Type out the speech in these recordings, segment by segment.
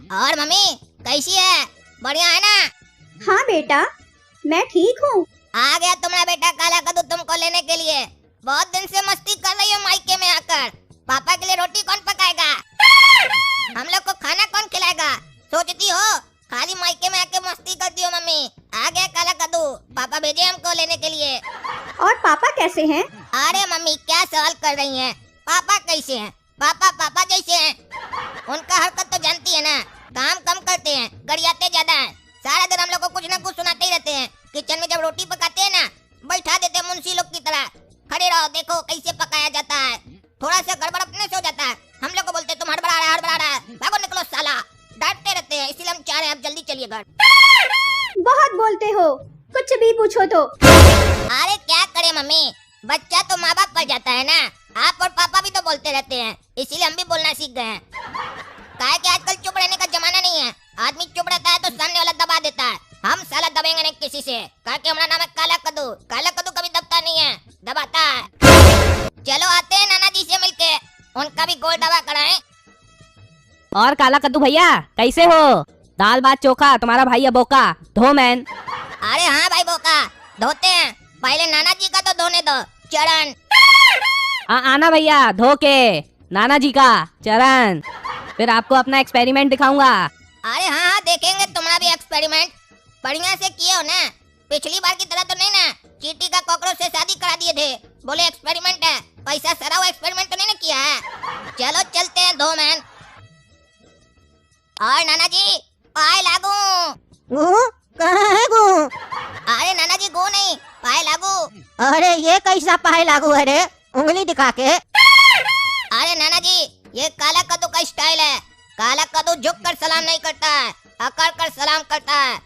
और मम्मी कैसी है? बढ़िया है ना? हाँ बेटा, मैं ठीक हूँ। आ गया तुम्हारा बेटा काला कद्दू तुमको लेने के लिए। बहुत दिन से मस्ती कर रही हो मायके में आकर। पापा के लिए रोटी कौन पकाएगा? हम लोग को खाना कौन खिलाएगा? सोचती हो खाली मायके में आके मस्ती करती हो मम्मी। आ गया काला कद्दू, पापा भेजे हमको लेने के लिए। और पापा कैसे हैं? अरे मम्मी क्या सवाल कर रही हैं? पापा कैसे हैं? पापा पापा जैसे हैं। उनका हरकत तो जानती है ना, काम कम करते हैं, गरियाते ज्यादा हैं। सारा दिन हम लोग को कुछ न कुछ सुनाते ही रहते हैं। किचन में जब रोटी पकाते हैं ना, बैठा देते हैं मुंशी लोग की तरह, खड़े रहो देखो कैसे पकाया जाता है। थोड़ा सा गड़बड़ अपने से हो जाता है, हम लोग को बोलते तुम हड़बड़ा रहा है, भागो निकलो साला, डांटते रहते हैं। इसीलिए हम चाह रहे हैं आप जल्दी चलिए घर। बहुत बोलते हो, कुछ भी पूछो तो। अरे क्या करे मम्मी, बच्चा तो माँ बाप पर जाता है ना। आप और पापा भी तो बोलते रहते हैं, इसीलिए हम भी बोलना सीख गए हैं। काहे कि आजकल चुप रहने का जमाना नहीं है। आदमी चुप रहता है तो सामने वाला दबा देता है। हम साला दबेंगे नहीं किसी से। कहा कि हमारा नाम है काला कद्दू। काला कद्दू कभी दबता नहीं है, दबाता है। चलो आते हैं नाना जी से मिलके, उनका भी गोल दबा कराएं। और काला कद्दू भैया कैसे हो? दाल भात चोखा, तुम्हारा भाई बोका धो मैन। अरे हाँ भाई बोका, धोते हैं। पहले नाना जी का तो धोने दो चरण। आना भैया धो के नाना जी का चरण, फिर आपको अपना एक्सपेरिमेंट दिखाऊंगा। अरे हाँ देखेंगे तुम्हारा भी एक्सपेरिमेंट। बढ़िया से किए हो ना, पिछली बार की तरह तो नहीं ना। चींटी का कॉकरोच से शादी करा दिए थे, बोले एक्सपेरिमेंट है, पैसा सरा हुआ एक्सपेरिमेंट तो नहीं ना किया है। चलो चलते हैं दो मैन। और नाना जी पाए लागू। कहाँ है गो? अरे नाना जी गो नहीं, पाए लागू। अरे ये कैसा पाए लागू है रे? उंगली दिखा के। अरे नाना जी ये काला कद्दू का स्टाइल है। काला कद्दू झुक कर सलाम नहीं करता है, अकड़ कर सलाम करता है।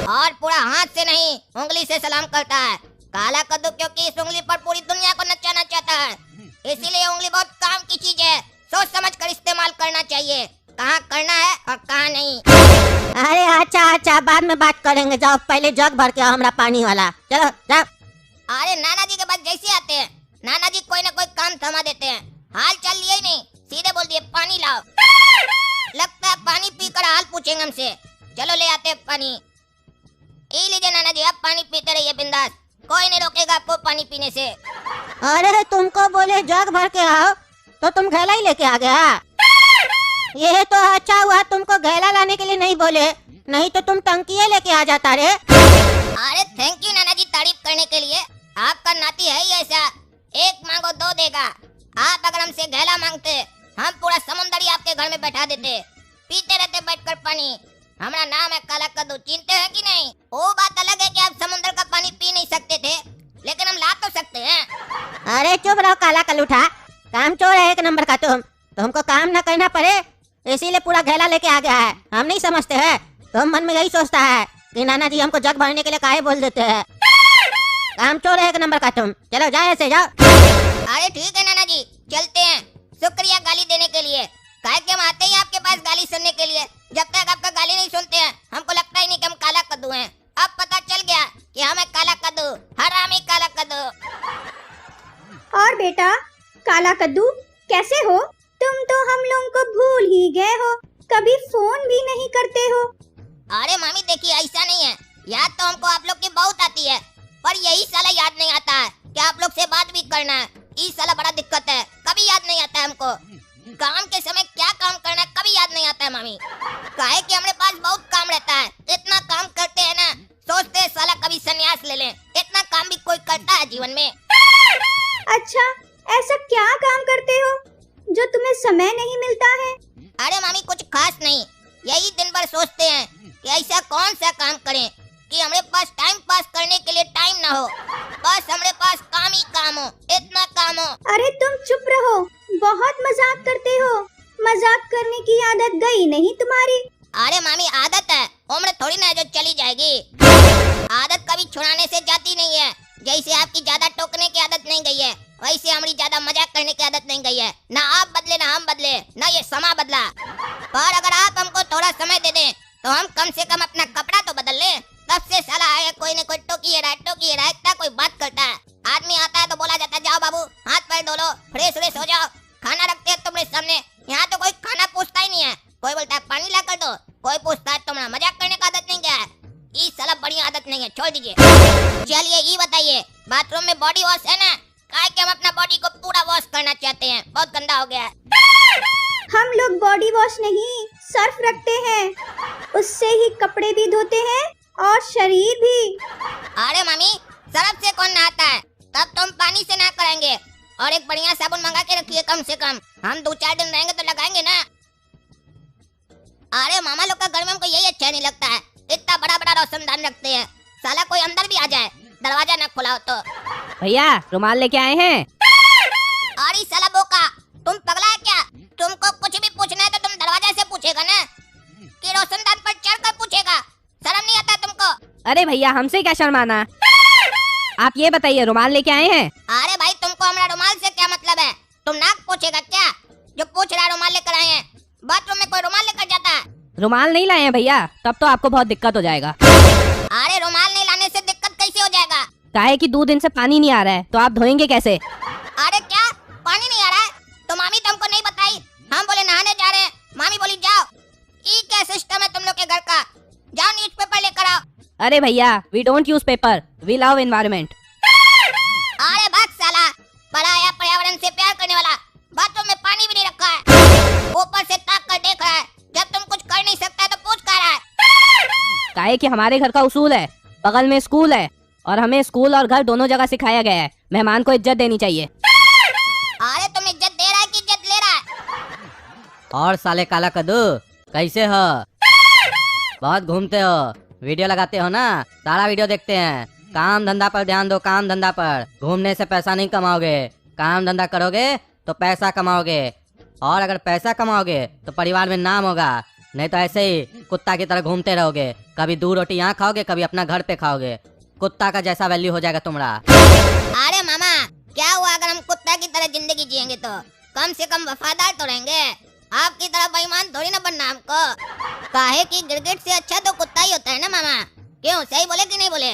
और पूरा हाथ से नहीं, उंगली से सलाम करता है। काला कद्दू क्योंकि इस उंगली पर पूरी दुनिया को नचाना चाहता है, इसीलिए उंगली बहुत काम की चीज है। सोच समझ कर इस्तेमाल करना चाहिए, कहाँ करना है और कहाँ नहीं। अरे अच्छा बाद में बात करेंगे। जाओ पहले जग भर के आओ हमरा पानी वाला। चलो जाओ। अरे नाना जी के पास जैसे आते हैं, नाना जी कोई ना कोई काम थमा देते हैं। हाल चाल लिए ही नहीं, सीधे बोल दिए पानी लाओ। लगता है पानी पीकर हाल पूछेंगे हमसे। चलो ले आते हैं पानी। ये लीजिए नाना जी, आप पानी पीते रहिए बिंदास, कोई नहीं रोकेगा आपको पानी पीने से। अरे तुमको बोले जग भर के आओ तो तुम घैला ही लेके आ गया। ये तो अच्छा हुआ तुमको घैला लाने के लिए नहीं बोले, नहीं तो तुम टंकिये लेके आ जाता रे। अरे थैंक यू नाना जी तारीफ करने के लिए। आपका नाती है ही ऐसा, एक मांगो दो देगा। आप अगर हमसे घैला मांगते, हम पूरा समुंदर ही आपके घर में बैठा देते, पीते रहते बैठकर पानी। हमारा नाम है काला कद्दू, चिंते हैं कि नहीं? वो बात अलग है कि आप समुंदर का पानी पी नहीं सकते थे, लेकिन हम ला तो सकते हैं। अरे चुप रहो काला कलूठा, काम चोर है एक नंबर का तुमको काम न करना पड़े इसीलिए पूरा घेला लेके आ गया है। हम नहीं समझते हैं, तुम मन में यही सोचता है कि नाना जी हमको जग भरने के लिए काहे बोल देते हैं। काम चोर है एक नंबर का तुम। चलो जाओ ऐसे जाओ। अरे ठीक है नाना जी चलते हैं। शुक्रिया गाली देने के लिए। काहे कि हम आते ही आपके पास गाली सुनने के लिए। जब तक आपका गाली नहीं सुनते हैं हमको लगता ही नहीं कि हम काला कद्दू हैं। अब पता चल गया कि हम है काला कद्दू, हरामी काला कद्दू। और बेटा काला कद्दू कैसे हो? तुम तो हम लोगों को भूल ही गए हो, कभी फोन भी नहीं करते हो। अरे मामी देखिए ऐसा नहीं है, याद तो हमको आप लोग की बहुत आती है, पर यही साला याद नहीं आता है कि आप लोग से बात भी करना है। इस साला बड़ा दिक्कत है, कभी याद नहीं आता है हमको। काम के समय क्या काम करना है कभी याद नहीं आता है मामी। काहे कि हमारे पास बहुत काम रहता है, इतना काम करते हैं ना, सोचते हैं साला कभी संन्यास ले लें। इतना काम भी कोई करता है जीवन में? अच्छा ऐसा क्या काम करते हो जो तुम्हें समय नहीं मिलता है? अरे मामी कुछ खास नहीं, यही दिन भर सोचते हैं कि ऐसा कौन सा काम करें कि हमारे पास टाइम पास करने के लिए टाइम ना हो, बस हमारे पास काम ही काम हो, इतना काम हो। अरे तुम चुप रहो, बहुत मजाक करते हो। मजाक करने की आदत गई नहीं तुम्हारी। अरे मामी आदत है, उम्र थोड़ी ना है जो चली जाएगी। आदत कभी छुड़ाने से जाती नहीं है। जैसे आपकी ज्यादा टोकने की आदत नहीं गई है, वैसे हमारी ज्यादा मजाक करने की आदत नहीं गई है। ना आप बदले ना हम बदले, ना ये समा बदला। पर अगर आप हमको थोड़ा समय दे दें तो हम कम से कम अपना कपड़ा तो बदल लें। तब से साला आया कोई न कोई टोकी रहा इतना कोई बात करता है। आदमी आता है तो बोला जाता है जाओ बाबू हाथ पैर धो लो, फ्रेश हो जाओ, खाना रखते हैं तुम्हारे सामने। यहाँ तो कोई खाना पूछता ही नहीं है, कोई बोलता है पानी ला कर कोई पूछता है तुम्हारा मजाक करने का आदत नहीं क्या है? ये साला बढ़िया आदत नहीं है, छोड़ दीजिए। चलिए ये बताइए, बाथरूम में बॉडी वॉश है ना? काहे कि हम अपना बॉडी को पूरा वॉश करना चाहते हैं, बहुत गंदा हो गया है। हम लोग बॉडी वॉश नहीं सर्फ रखते हैं, उससे ही कपड़े भी धोते हैं और शरीर भी। अरे मम्मी, सर्फ से कौन नहाता है? तब तुम पानी से नहा करेंगे। और एक बढ़िया साबुन मंगा के रखिए, कम से कम हम 2-4 दिन रहेंगे तो लगाएंगे ना। अरे मामा लोग का घर में हमको यही अच्छा नहीं लगता है, इतना बड़ा बड़ा रोशनदान रखते हैं, साला कोई अंदर भी आ जाए दरवाजा ना खुला हो तो। भैया रुमाल लेके आए हैं। अरे साला बोका, तुम पगला है क्या? तुमको कुछ भी पूछना है तो तुम दरवाजा से पूछेगा ना, कि रोशनदान पर चढ़ कर पूछेगा? शर्म नहीं आता तुमको? अरे भैया हमसे क्या शर्माना, आप ये बताइए रुमाल लेके आए हैं? अरे भाई, तुमको हमारा रुमाल से क्या मतलब है? तुम नाक पूछेगा क्या? जो पूछ रहा है रुमाल लेकर आए हैं, बाथरूम में कोई रुमाल लेकर जाता है? रुमाल नहीं लाए हैं भैया, तब तो आपको बहुत दिक्कत हो जाएगा। अरे रुमाल नहीं लाने से दिक्कत कैसे हो जाएगा? काहे कि 2 दिन से पानी नहीं आ रहा है, तो आप धोएंगे कैसे? अरे क्या पानी नहीं आ रहा है? तो मामी तुमको नहीं बताई? हम बोले नहाने जा रहे हैं, मामी बोली जाओ। ये क्या सिस्टम है तुम लोग के घर का? जाओ न्यूज़पेपर लेकर आओ। अरे भैया, we don't use paper, we love environment. अरे भाग साला, पराया पर्यावरण से प्यार करने वाला, बाथरूम में पानी भी नहीं रखा है, ऊपर से ताक कर देख रहा है। जब तुम कुछ कर नहीं सकता है तो पूछ कर रहा है? काहे कि हमारे घर का उसूल है, बगल में स्कूल है और हमें स्कूल और घर दोनों जगह सिखाया गया है, मेहमान को इज्जत देनी चाहिए। अरे तुम इज्जत दे रहा है कि इज्जत ले रहा है? और साले काला कद्दू, कैसे हो? बहुत घूमते हो, वीडियो लगाते हो ना, सारा वीडियो देखते हैं। काम धंधा पर ध्यान दो, काम धंधा पर। घूमने से पैसा नहीं कमाओगे, काम धंधा करोगे तो पैसा कमाओगे। और अगर पैसा कमाओगे तो परिवार में नाम होगा, नहीं तो ऐसे ही कुत्ता की तरह घूमते रहोगे। कभी 2 रोटी यहाँ खाओगे, कभी अपना घर पे खाओगे। कुत्ता का जैसा वैल्यू हो जाएगा तुम्हारा। अरे मामा, क्या हुआ अगर हम कुत्ता की तरह जिंदगी जिएंगे तो? कम से कम वफादार तो रहेंगे, आपकी तरह बेईमान थोड़ी ना बनना हमको। काहे कि गिरगिट से अच्छा तो कुत्ता ही होता है ना मामा, क्यों सही बोले कि नहीं बोले?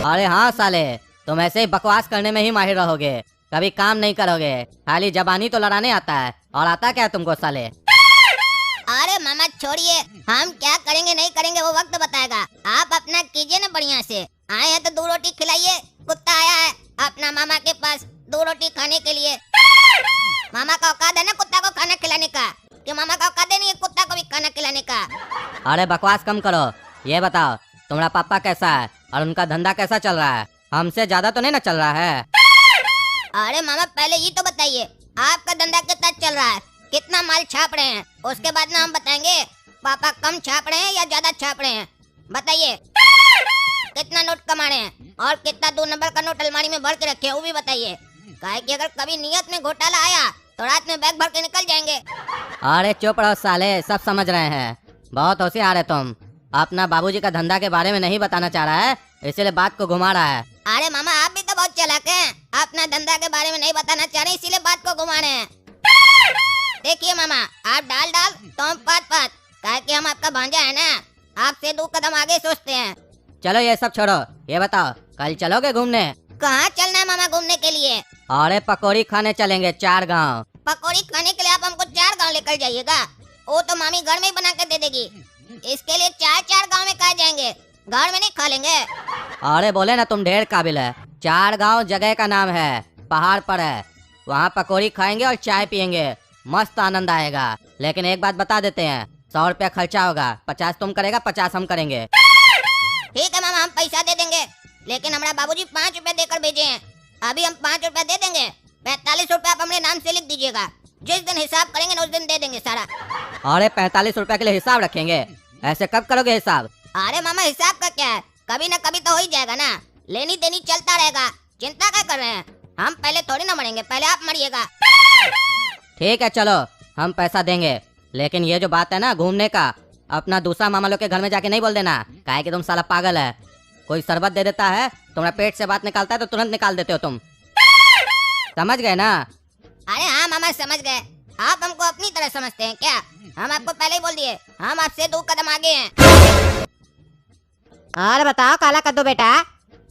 अरे हाँ साले, तुम ऐसे ही बकवास करने में ही माहिर रहोगे, कभी काम नहीं करोगे। खाली जबानी तो लड़ाने आता है, और आता क्या है तुमको साले? अरे मामा छोड़िए, हम क्या करेंगे नहीं करेंगे वो वक्त बताएगा। आप अपना कीजिए ना बढ़िया से। आए हैं तो 2 रोटी खिलाइए। कुत्ता आया है अपना मामा के पास 2 रोटी खाने के लिए। मामा का औकात है ना कुत्ता को खाना खिलाने का, कि मामा का औकात नहीं है कुत्ता को भी खाना खिलाने का? अरे बकवास कम करो, ये बताओ तुम्हारा पापा कैसा है और उनका धंधा कैसा चल रहा है? हमसे ज्यादा तो नहीं ना चल रहा है? अरे मामा पहले ये तो बताइए, आपका धंधा कितना चल रहा है, कितना माल छाप रहे हैं, उसके बाद ना हम बताएंगे पापा कम छाप रहे हैं या ज्यादा छाप रहे हैं। बताइए कितना नोट कमा रहे हैं और कितना 2 नंबर का नोट अलमारी में भर के रखे हैं, वो भी बताइए। काहे कि अगर कभी नियत में घोटाला आया तो रात में बैग भर के निकल जाएंगे। अरे चुप रहो साले, सब समझ रहे हैं। बहुत होशियार है तुम। अपना बाबूजी का धंधा के बारे में नहीं बताना चाह रहा है, इसीलिए बात को घुमा रहा है। अरे मामा आप भी तो बहुत चालाक हैं, अपना धंधा के बारे में नहीं बताना चाह रहे इसीलिए बात को घुमा रहे हैं। देखिए मामा, आप डाल तो हम पात, काहे कि हम आपका भांजा है ना, आपसे 2 कदम आगे सोचते हैं। चलो ये सब छोड़ो, ये बताओ कल चलोगे घूमने? कहाँ चलना है मामा घूमने के लिए? अरे पकौड़ी खाने चलेंगे 4 गांव। पकौड़ी खाने के लिए आप हमको 4 गांव लेकर जाइएगा? वो तो मामी घर में ही बना के दे देगी। इसके लिए 4 गांव में कहाँ जाएंगे, घर में नहीं खा लेंगे? अरे बोले ना तुम ढेर काबिल है। 4 गांव जगह का नाम है, पहाड़ पर है। वहाँ पकौड़ी खाएंगे और चाय पियेंगे, मस्त आनंद आएगा। लेकिन एक बात बता देते हैं, 100 रुपया खर्चा होगा, 50 तुम करेगा, 50 हम करेंगे। ठीक है मामा, हम पैसा दे देंगे, लेकिन हमारा बाबूजी 5 रुपए देकर भेजे हैं। अभी हम 5 रुपए दे देंगे, 45 रुपए आप अपने नाम से लिख दीजिएगा। जिस दिन हिसाब करेंगे ना उस दिन दे देंगे सारा। अरे 45 रुपए के लिए हिसाब रखेंगे? ऐसे कब करोगे हिसाब? अरे मामा हिसाब का क्या है, कभी ना कभी तो हो ही जाएगा ना, लेनी देनी चलता रहेगा। चिंता क्या कर रहे हैं, हम पहले थोड़ी ना मरेंगे, पहले आप मरिएगा। ठीक है चलो, हम पैसा देंगे, लेकिन ये जो बात है ना घूमने का, अपना दूसरा मामा लोग के घर में जाके नहीं बोल देना, काहे कि तुम साला पागल है। कोई शरबत दे देता है, तुम्हारा पेट से बात निकालता है तो तुरंत निकाल देते हो तुम। समझ गए ना? अरे हाँ मामा समझ गए, आप हमको अपनी तरह समझते हैं क्या? हम आपको पहले ही बोल दिए, हम आपसे 2 कदम आगे हैं। और बताओ काला कद्दू बेटा,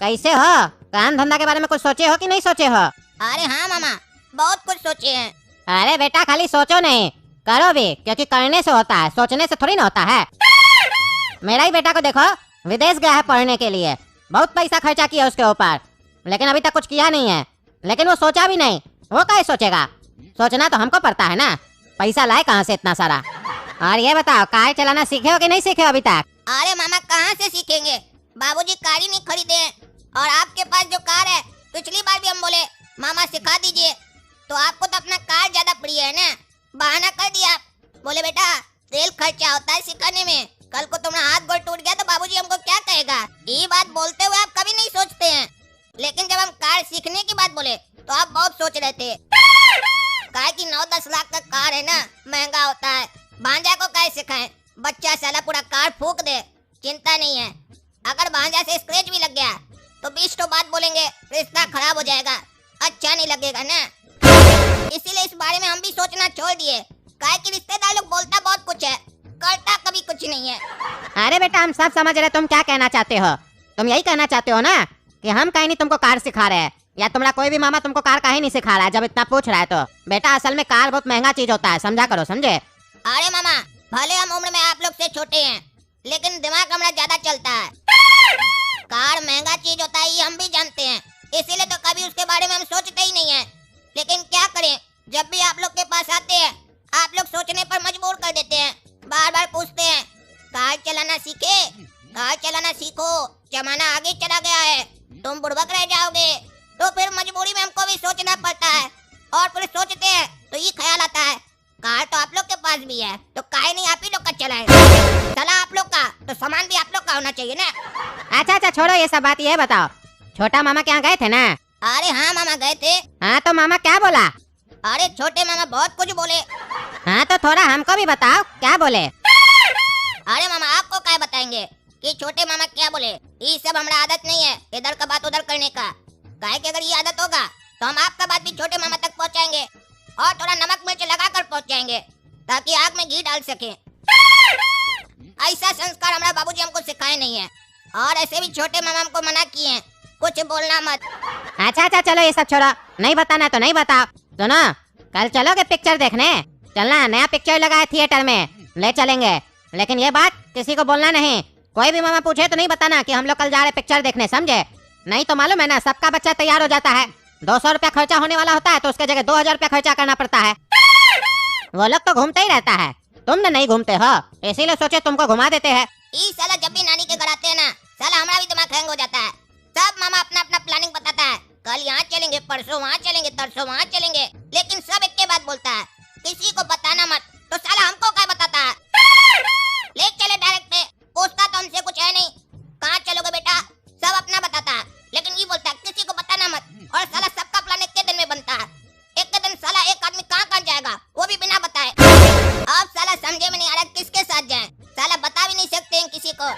कैसे हो? काम धंधा के बारे में कुछ सोचे हो कि नहीं सोचे हो? अरे हाँ मामा, बहुत कुछ सोचे हैं। अरे बेटा खाली सोचो नहीं, करो भी, क्योंकि करने से होता है, सोचने से थोड़ी ना होता है। मेरा ही बेटा को देखो, विदेश गया है पढ़ने के लिए, बहुत पैसा खर्चा किया उसके ऊपर, लेकिन अभी तक कुछ किया नहीं है। लेकिन वो सोचा भी नहीं, वो क्या सोचेगा? सोचना तो हमको पड़ता है ना, पैसा लाए कहाँ से इतना सारा। और ये बताओ, कार चलाना सीखे हो कि नहीं सीखे हो अभी तक? अरे मामा कहाँ से सीखेंगे, बाबूजी कार ही नहीं खरीदे हैं। और आपके पास जो कार है, पिछली बार भी हम बोले मामा सिखा दीजिए, तो आपको तो अपना कार ज्यादा प्रिय है ना, बहाना कर दिया। बोले बेटा तेल खर्चा होता है सिखाने में, कल को तुम्हारा हाथ गोड़ टूट गया तो बाबूजी हमको क्या कहेगा। ये बात बोलते हुए आप कभी नहीं सोचते हैं, लेकिन जब हम कार सीखने की बात बोले तो आप बहुत सोच रहे थे। कार की 9-10 लाख का कार है ना, महंगा होता है। भांजा को कैसे सिखाएं, बच्चा साला पूरा कार फूक दे, चिंता नहीं है। अगर भांजा से स्क्रैच भी लग गया तो 20 तो बात बोलेंगे, रिश्ता खराब हो जाएगा, अच्छा नहीं लगेगा ना। इसीलिए इस बारे में हम भी सोचना छोड़ दिए। काहे कि रिश्तेदार लोग बोलता बहुत कुछ है, करता कभी कुछ नहीं है। अरे बेटा हम सब समझ रहे, तुम क्या कहना चाहते हो। तुम यही कहना चाहते हो ना कि हम कहीं नहीं तुमको कार सिखा रहे हैं, या तुम्हारा कोई भी मामा तुमको कार कहीं नहीं सिखा रहा है जब इतना पूछ रहा है तो। बेटा असल में कार बहुत महंगा चीज होता है, समझा करो, समझे? अरे मामा भले हम उम्र में आप लोग से छोटे हैं, लेकिन दिमाग हमारा ज्यादा चलता है। कार महंगा चीज होता है ये हम भी जानते हैं, इसीलिए तो कभी उसके बारे में हम सोचते ही नहीं है। लेकिन क्या करें, जब भी आप लोग के पास आते हैं आप लोग सोचने पर मजबूर कर देते हैं। बार बार पूछते हैं कार चलाना सीखे, कार चलाना सीखो, जमाना आगे चला गया है, तुम बुड़बक रह जाओगे। तो फिर मजबूरी में हमको भी सोचना पड़ता है, और फिर सोचते हैं तो ये ख्याल आता है कार तो आप लोग के पास भी है, तो काहे नहीं आप ही लोग का चलाए। चला आप लोग का तो सामान भी आप लोग का होना चाहिए ना। अच्छा अच्छा छोड़ो ये सब बात, ये बताओ छोटा मामा के यहाँ गए थे ना? अरे हाँ मामा गए थे। हाँ तो मामा क्या बोला? अरे छोटे मामा बहुत कुछ बोले। हाँ तो थोड़ा हमको भी बताओ क्या बोले। अरे मामा आपको क्या बताएंगे कि छोटे मामा क्या बोले, ये सब हमारा आदत नहीं है इधर का बात उधर करने का। काहे कि अगर ये आदत होगा तो हम आपका बात भी छोटे मामा तक पहुंचाएंगे, और थोड़ा नमक मिर्च लगाकर पहुंचाएंगे ताकि आग में घी डाल सके। ऐसा संस्कार हमारा बाबूजी हमको सिखाए नहीं है, और ऐसे भी छोटे मामा हमको मना किए हैं कुछ बोलना मत। अच्छा अच्छा चलो ये सब छोड़ो, नहीं बताना तो नहीं बताओ। सुनो कल चलोगे पिक्चर देखने? चलना, नया पिक्चर लगा है थिएटर में, ले चलेंगे। लेकिन ये बात किसी को बोलना नहीं, कोई भी मामा पूछे तो नहीं बताना कि हम लोग कल जा रहे पिक्चर देखने, समझे? नहीं तो मालूम है ना सबका बच्चा तैयार हो जाता है, 200 रुपया खर्चा होने वाला होता है तो उसके जगह 2000 रुपया खर्चा करना पड़ता है। वो लोग तो घूमते ही रहता है, तुम नहीं घूमते हो, इसीलिए सोचे तुमको घुमा देते हैं। ई साला जब भी नानी के घर आते हैं ना, साला हमारा भी दिमाग हैंग हो जाता है। सब मामा अपना अपना प्लानिंग बताता है, कल यहाँ चलेंगे, परसों वहाँ चलेंगे, तरसों वहाँ चलेंगे, लेकिन सब एक के बात बोलता है, किसी को बताना मत। तो साला हमको क्या बताता है, ले चले डायरेक्ट पे, पूछता तो हमसे कुछ है नहीं, कहाँ चलोगे बेटा, सब अपना बताता है, लेकिन ये बोलता है किसी को बताना मत। और साला सबका प्लान एक के दिन में बनता है, एक के दिन साला एक आदमी कहाँ कहाँ जाएगा वो भी बिना बताए। अब साला समझे में नहीं आ रहा किसके साथ जाएं, साला बता भी नहीं सकते हैं किसी को।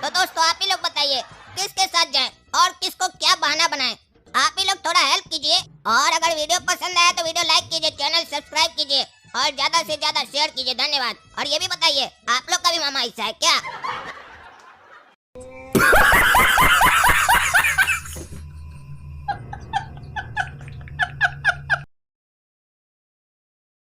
तो दोस्तों आप ही लोग बताइए किसके साथ जाएं और किसको क्या बहाना बनाएं, आप ही लोग थोड़ा हेल्प कीजिए। और अगर वीडियो पसंद आया तो वीडियो लाइक कीजिए, चैनल सब्सक्राइब कीजिए और ज्यादा से ज्यादा शेयर कीजिए। धन्यवाद। और ये भी बताइए आप लोग का भी मामा ऐसा है क्या?